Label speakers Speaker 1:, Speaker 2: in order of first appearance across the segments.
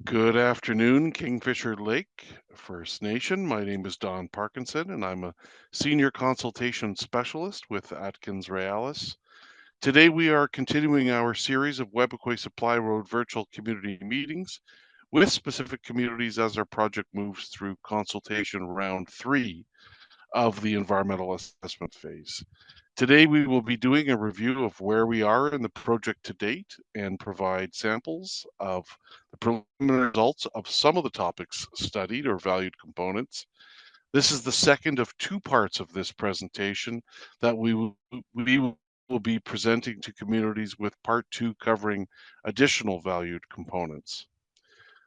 Speaker 1: Good afternoon, Kingfisher Lake First Nation. My name is Don Parkinson, and I'm a senior consultation specialist with Atkins Realis. Today, we are continuing our series of Webequie Supply Road virtual community meetings with specific communities as our project moves through consultation round 3 of the environmental assessment phase. Today, we will be doing a review of where we are in the project to date and provide samples of the preliminary results of some of the topics studied or valued components. This is the second of two parts of this presentation that we will be presenting to communities, with part two covering additional valued components.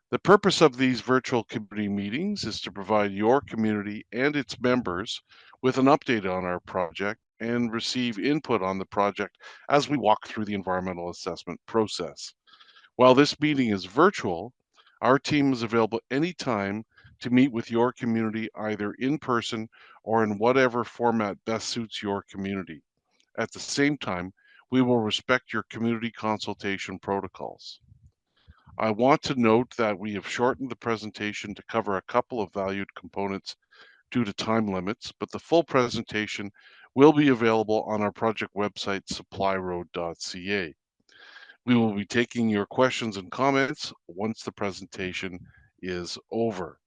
Speaker 1: The purpose of these virtual community meetings is to provide your community and its members with an update on our project and receive input on the project as we walk through the environmental assessment process. While this meeting is virtual, our team is available anytime to meet with your community, either in person or in whatever format best suits your community. At the same time, we will respect your community consultation protocols. I want to note that we have shortened the presentation to cover a couple of valued components due to time limits, but the full presentation will be available on our project website, supplyroad.ca. We will be taking your questions and comments once the presentation is over.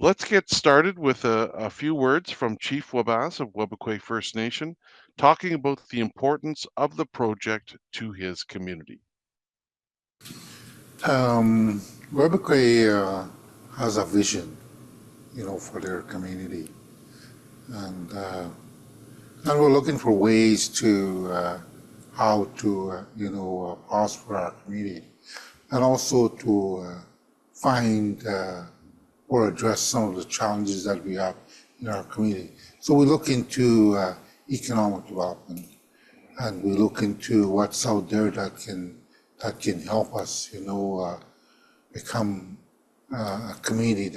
Speaker 1: Let's get started with a few words from Chief Wabas of Webequie First Nation, talking about the importance of the project to his community.
Speaker 2: Um, Webequie has a vision, for their community, and uh, and we're looking for ways to how to prosper our community, and also to find or address some of the challenges that we have in our community. So we look into economic development, and we look into what's out there that can help us, become a community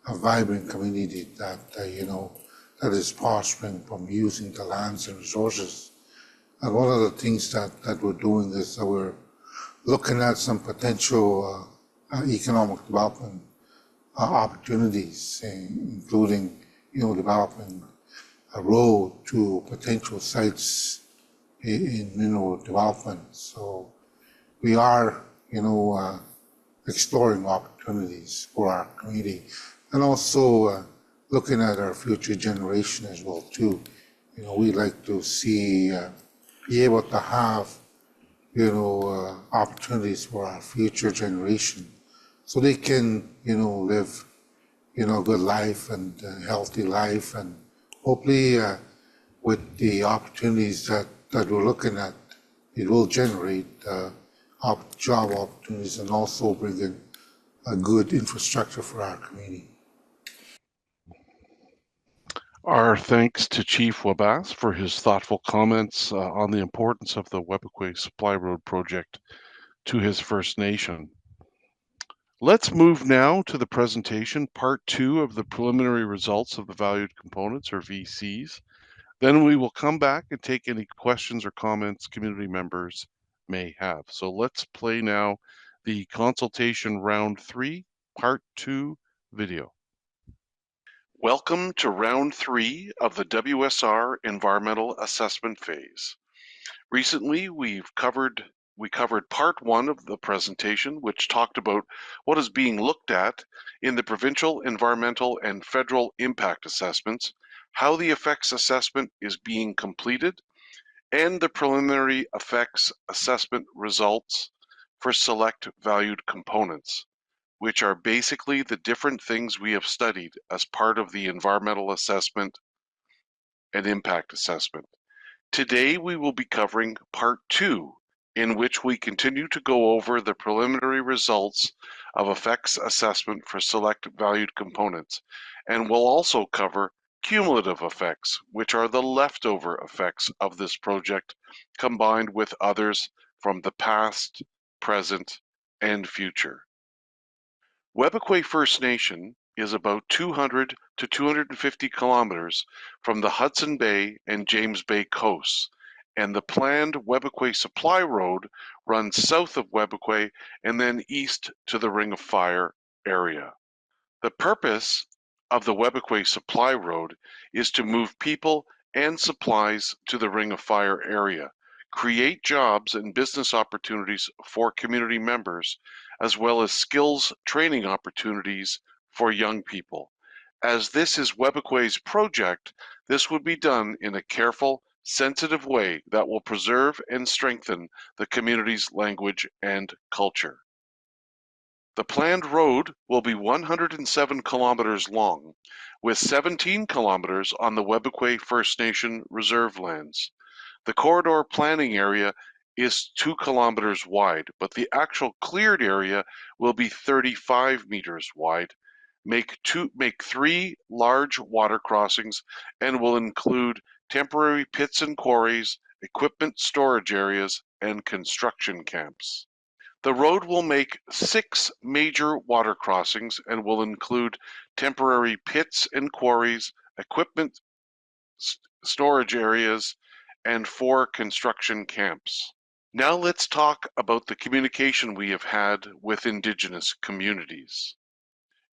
Speaker 2: a vibrant community that is prospering from using the lands and resources. And one of the things that we're doing is that we're looking at some potential economic development opportunities, including, developing a road to potential sites in mineral development. So we are, exploring opportunities for our community, and also looking at our future generation as well too. We like to see be able to have opportunities for our future generation, so they can live a good life and a healthy life, and hopefully with the opportunities that we're looking at, it will generate job opportunities and also bring in a good infrastructure for our community.
Speaker 1: Our thanks to Chief Wabas for his thoughtful comments on the importance of the Webequie Supply Road project to his First Nation. Let's move now to the presentation, part two of the preliminary results of the valued components, or VCs. Then we will come back and take any questions or comments community members may have. So let's play now the consultation round 3, part 2 video. Welcome to round 3 of the WSR environmental assessment phase. Recently, we covered part 1 of the presentation, which talked about what is being looked at in the provincial environmental and federal impact assessments, how the effects assessment is being completed, and the preliminary effects assessment results for select valued components, which are basically the different things we have studied as part of the environmental assessment and impact assessment. Today, we will be covering part 2, in which we continue to go over the preliminary results of effects assessment for select valued components, and we'll also cover cumulative effects, which are the leftover effects of this project combined with others from the past, present, and future. Webequie First Nation is about 200 to 250 kilometers from the Hudson Bay and James Bay coasts and the planned Webequie Supply Road runs south of Webequie and then east to the Ring of Fire area. The purpose of the Webequie Supply Road is to move people and supplies to the Ring of Fire area, create jobs and business opportunities for community members, as well as skills training opportunities for young people. As this is Webequie's project, this would be done in a careful, sensitive way that will preserve and strengthen the community's language and culture. The planned road will be 107 kilometers long, with 17 kilometers on the Webequie First Nation reserve lands. The corridor planning area is 2 kilometers wide, but the actual cleared area will be 35 meters wide. Make 3 large water crossings and will include temporary pits and quarries, equipment storage areas, and construction camps. The road will make 6 major water crossings and will include temporary pits and quarries, equipment storage areas, and 4 construction camps. Now let's talk about the communication we have had with Indigenous communities.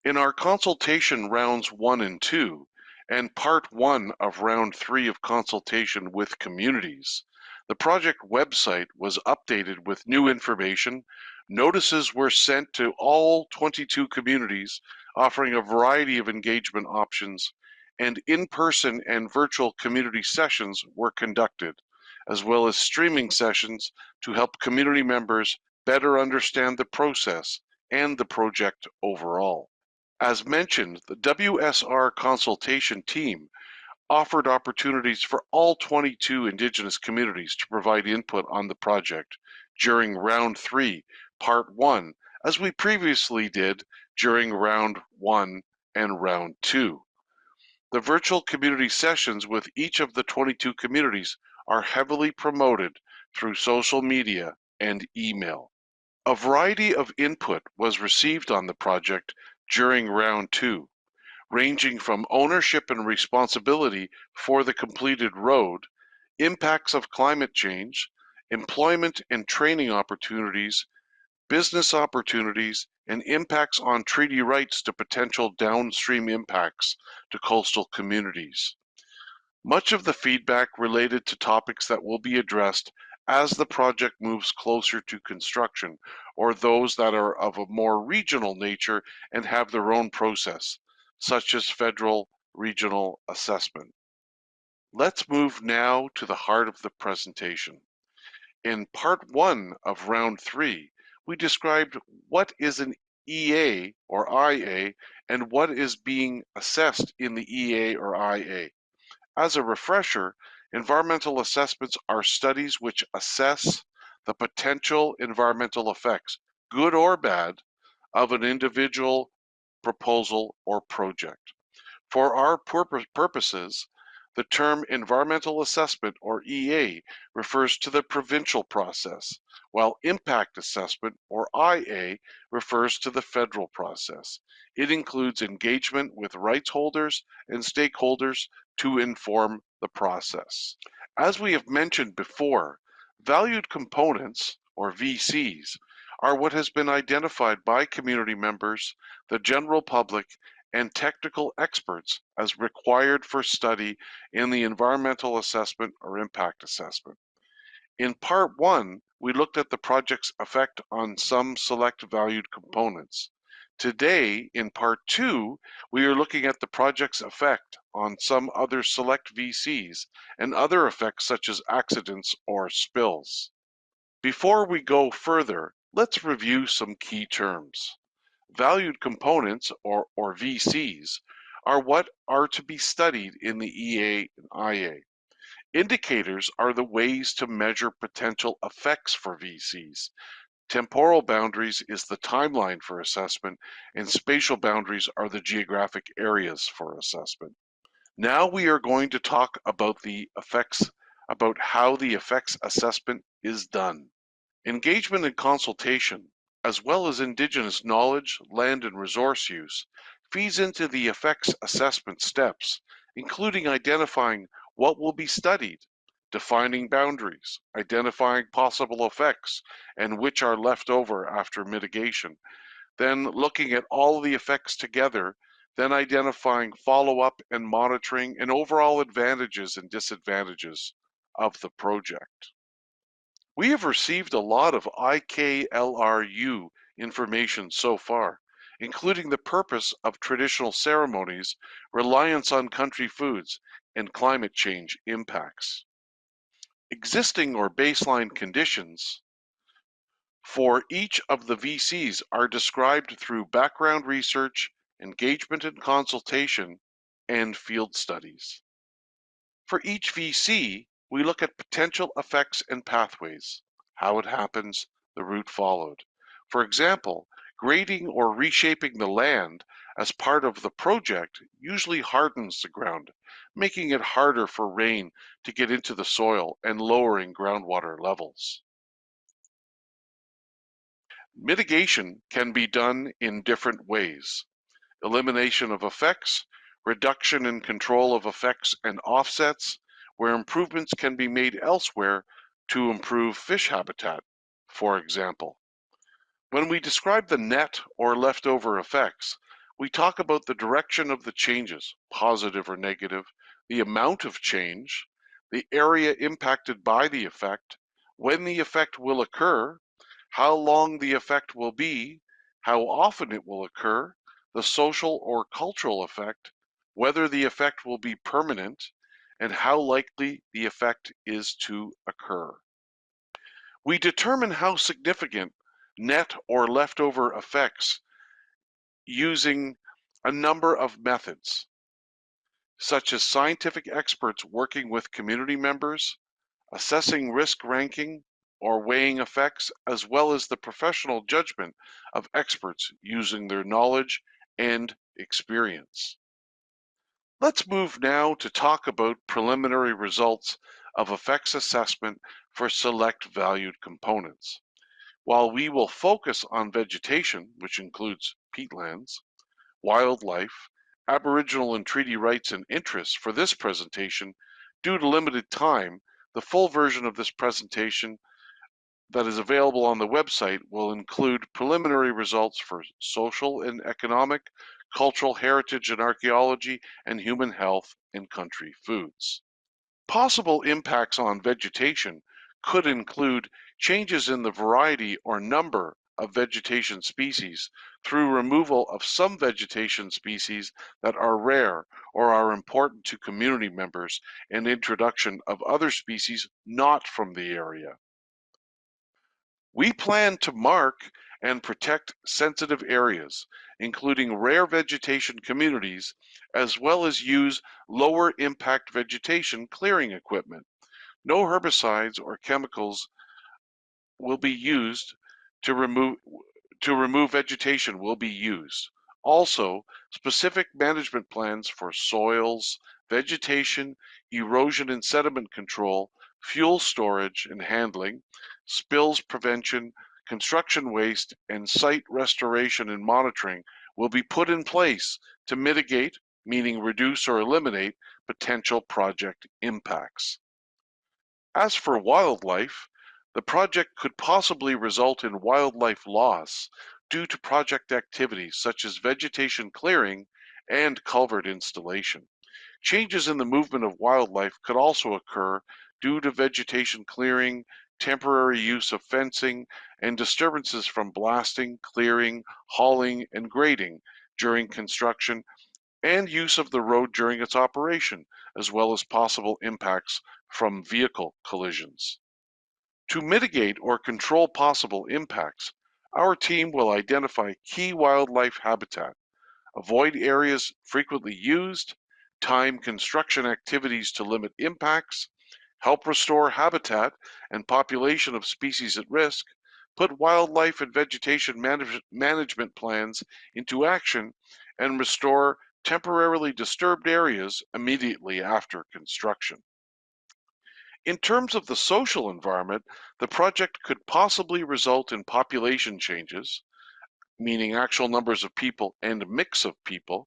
Speaker 1: In our consultation rounds 1 and 2, and part 1 of round 3 of consultation with communities, the project website was updated with new information. Notices were sent to all 22 communities, offering a variety of engagement options, and in-person and virtual community sessions were conducted, as well as streaming sessions to help community members better understand the process and the project overall. As mentioned, the WSR consultation team offered opportunities for all 22 Indigenous communities to provide input on the project during round 3, part 1, as we previously did during round 1 and round 2. The virtual community sessions with each of the 22 communities are heavily promoted through social media and email. A variety of input was received on the project during round 2, ranging from ownership and responsibility for the completed road, impacts of climate change, employment and training opportunities, business opportunities, and impacts on treaty rights to potential downstream impacts to coastal communities. Much of the feedback related to topics that will be addressed as the project moves closer to construction, or those that are of a more regional nature and have their own process, such as federal regional assessment. Let's move now to the heart of the presentation. In part 1 of round 3, we described what is an EA or IA and what is being assessed in the EA or IA. As a refresher, environmental assessments are studies which assess the potential environmental effects, good or bad, of an individual proposal or project. For our purposes, the term environmental assessment or EA refers to the provincial process, while impact assessment or IA refers to the federal process. It includes engagement with rights holders and stakeholders to inform the process. As we have mentioned before, valued components, or VCs, are what has been identified by community members, the general public, and technical experts as required for study in the environmental assessment or impact assessment. In part 1, we looked at the project's effect on some select valued components. Today, in part 2, we are looking at the project's effect on some other select VCs and other effects such as accidents or spills. Before we go further, let's review some key terms. Valued components, or VCs, are what are to be studied in the EA and IA. Indicators are the ways to measure potential effects for VCs. Temporal boundaries is the timeline for assessment, and spatial boundaries are the geographic areas for assessment. Now we are going to talk about about how the effects assessment is done. Engagement and consultation, as well as Indigenous knowledge, land, and resource use, feeds into the effects assessment steps, including identifying what will be studied, defining boundaries, identifying possible effects and which are left over after mitigation, then looking at all the effects together, then identifying follow-up and monitoring and overall advantages and disadvantages of the project. We have received a lot of IKLRU information so far, including the purpose of traditional ceremonies, reliance on country foods, and climate change impacts. Existing or baseline conditions for each of the VCs are described through background research, engagement and consultation, and field studies. For each VC, we look at potential effects and pathways, how it happens, the route followed. For example, grading or reshaping the land as part of the project usually hardens the ground, making it harder for rain to get into the soil and lowering groundwater levels. Mitigation can be done in different ways. Elimination of effects, reduction and control of effects and offsets, where improvements can be made elsewhere to improve fish habitat, for example. When we describe the net or leftover effects, we talk about the direction of the changes, positive or negative, the amount of change, the area impacted by the effect, when the effect will occur, how long the effect will be, how often it will occur, the social or cultural effect, whether the effect will be permanent, and how likely the effect is to occur. We determine how significant net or leftover effects using a number of methods, such as scientific experts working with community members, assessing risk ranking, or weighing effects, as well as the professional judgment of experts using their knowledge and experience. Let's move now to talk about preliminary results of effects assessment for select valued components. While we will focus on vegetation, which includes peatlands, wildlife, Aboriginal and treaty rights and interests for this presentation, due to limited time, the full version of this presentation that is available on the website will include preliminary results for social and economic, cultural heritage and archaeology, and human health and country foods. Possible impacts on vegetation could include changes in the variety or number of vegetation species through removal of some vegetation species that are rare or are important to community members and introduction of other species not from the area. We plan to mark and protect sensitive areas, including rare vegetation communities, as well as use lower impact vegetation clearing equipment. No herbicides or chemicals will be used to remove vegetation will be used. Also, specific management plans for soils, vegetation, erosion and sediment control, fuel storage and handling, spills prevention, construction waste, and site restoration and monitoring will be put in place to mitigate, meaning reduce or eliminate, potential project impacts. As for wildlife, the project could possibly result in wildlife loss due to project activities such as vegetation clearing and culvert installation. Changes in the movement of wildlife could also occur due to vegetation clearing, temporary use of fencing, and disturbances from blasting, clearing, hauling, and grading during construction and use of the road during its operation, as well as possible impacts from vehicle collisions. To mitigate or control possible impacts, our team will identify key wildlife habitat, avoid areas frequently used, time construction activities to limit impacts, help restore habitat and population of species at risk, put wildlife and vegetation management plans into action, and restore temporarily disturbed areas immediately after construction. In terms of the social environment, the project could possibly result in population changes, meaning actual numbers of people and mix of people,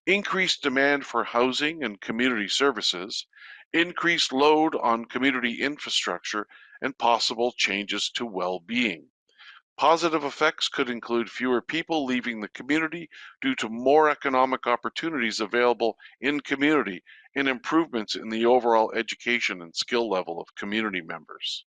Speaker 1: increased demand for housing and community services, increased load on community infrastructure, and possible changes to well-being. Positive effects could include fewer people leaving the community due to more economic opportunities available in community and improvements in the overall education and skill level of community members.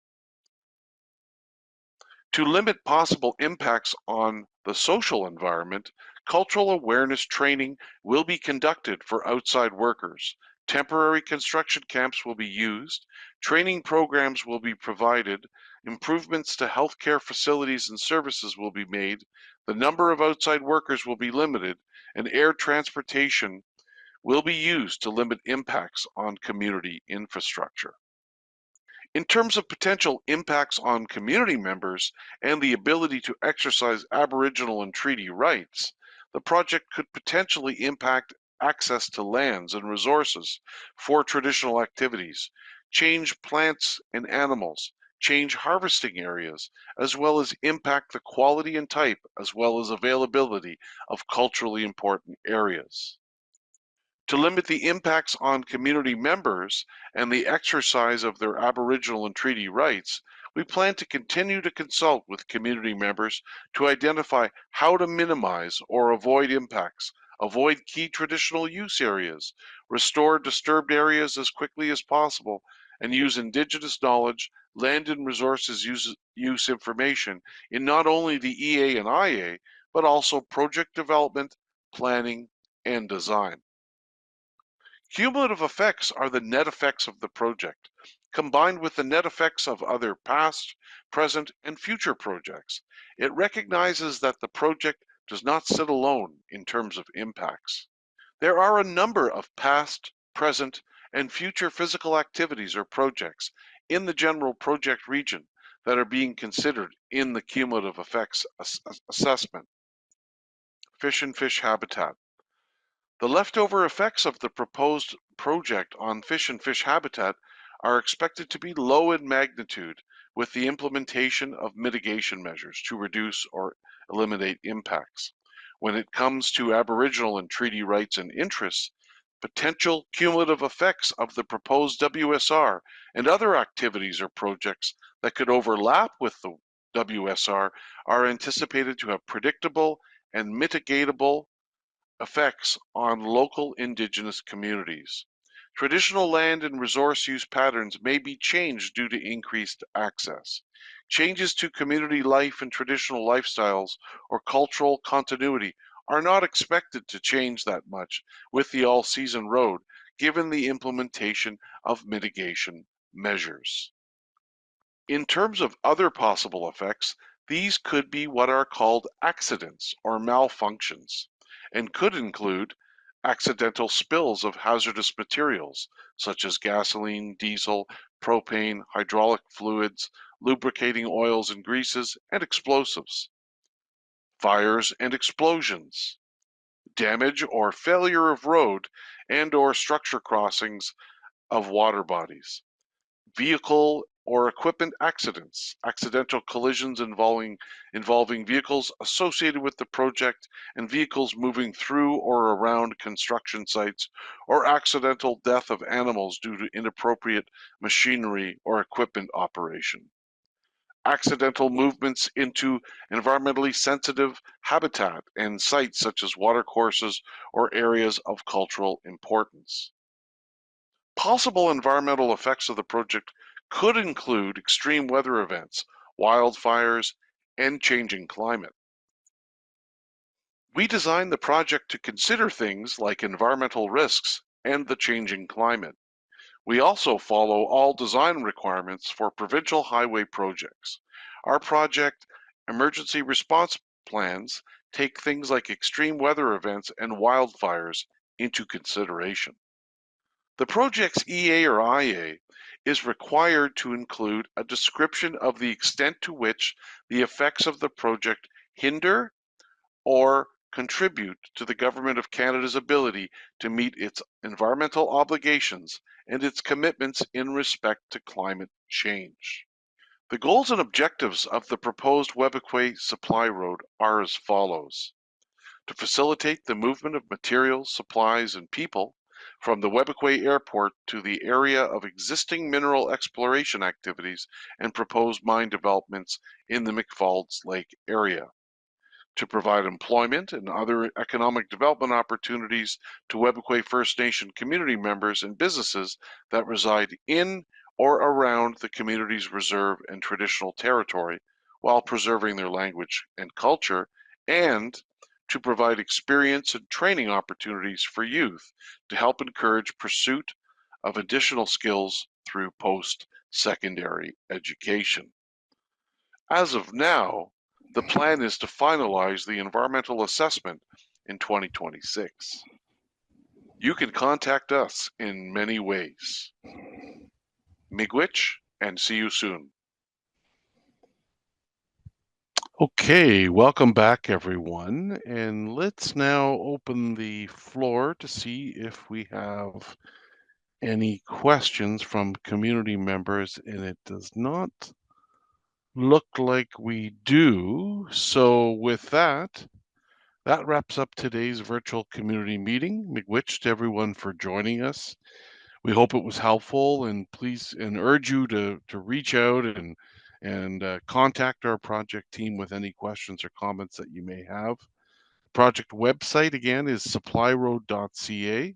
Speaker 1: To limit possible impacts on the social environment, cultural awareness training will be conducted for outside workers. Temporary construction camps will be used, training programs will be provided, improvements to healthcare facilities and services will be made, the number of outside workers will be limited, and air transportation will be used to limit impacts on community infrastructure. In terms of potential impacts on community members and the ability to exercise Aboriginal and treaty rights, the project could potentially impact access to lands and resources for traditional activities, change plants and animals, change harvesting areas, as well as impact the quality and type, as well as availability of culturally important areas. To limit the impacts on community members and the exercise of their Aboriginal and treaty rights, we plan to continue to consult with community members to identify how to minimize or avoid impacts, avoid key traditional use areas, restore disturbed areas as quickly as possible, and use Indigenous knowledge, land and resources use information in not only the EA and IA, but also project development, planning, and design. Cumulative effects are the net effects of the project, combined with the net effects of other past, present, and future projects. It recognizes that the project does not sit alone in terms of impacts. There are a number of past, present, and future physical activities or projects in the general project region that are being considered in the cumulative effects assessment. Fish and fish habitat. The leftover effects of the proposed project on fish and fish habitat are expected to be low in magnitude with the implementation of mitigation measures to reduce or eliminate impacts. When it comes to Aboriginal and treaty rights and interests, potential cumulative effects of the proposed WSR and other activities or projects that could overlap with the WSR are anticipated to have predictable and mitigatable effects on local Indigenous communities. Traditional land and resource use patterns may be changed due to increased access. Changes to community life and traditional lifestyles or cultural continuity are not expected to change that much with the all-season road, given the implementation of mitigation measures. In terms of other possible effects, these could be what are called accidents or malfunctions, and could include accidental spills of hazardous materials such as gasoline, diesel, propane, hydraulic fluids, lubricating oils and greases, and explosives, fires and explosions, damage or failure of road and or structure crossings of water bodies, vehicle or equipment accidents, accidental collisions involving vehicles associated with the project and vehicles moving through or around construction sites, or accidental death of animals due to inappropriate machinery or equipment operation. Accidental movements into environmentally sensitive habitat and sites such as watercourses or areas of cultural importance. Possible environmental effects of the project could include extreme weather events, wildfires, and changing climate. We designed the project to consider things like environmental risks and the changing climate. We also follow all design requirements for provincial highway projects. Our project emergency response plans take things like extreme weather events and wildfires into consideration. The project's EA or IA is required to include a description of the extent to which the effects of the project hinder or contribute to the Government of Canada's ability to meet its environmental obligations and its commitments in respect to climate change. The goals and objectives of the proposed Webequie Supply Road are as follows: to facilitate the movement of materials, supplies, and people from the Webequie Airport to the area of existing mineral exploration activities and proposed mine developments in the McFalls Lake area, to provide employment and other economic development opportunities to Webequie First Nation community members and businesses that reside in or around the community's reserve and traditional territory while preserving their language and culture, and to provide experience and training opportunities for youth to help encourage pursuit of additional skills through post-secondary education. As of now, the plan is to finalize the environmental assessment in 2026. You can contact us in many ways. Miigwech, and see you soon. Okay, welcome back, everyone. And let's now open the floor to see if we have any questions from community members, and it does not look like we do. So with that wraps up today's virtual community meeting. Miigwech to everyone for joining us. We hope it was helpful, and please urge you to reach out and contact our project team with any questions or comments that you may have. Project website again is supplyroad.ca.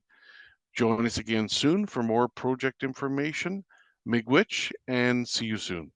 Speaker 1: Join us again soon for more project information. Miigwech, and see you soon.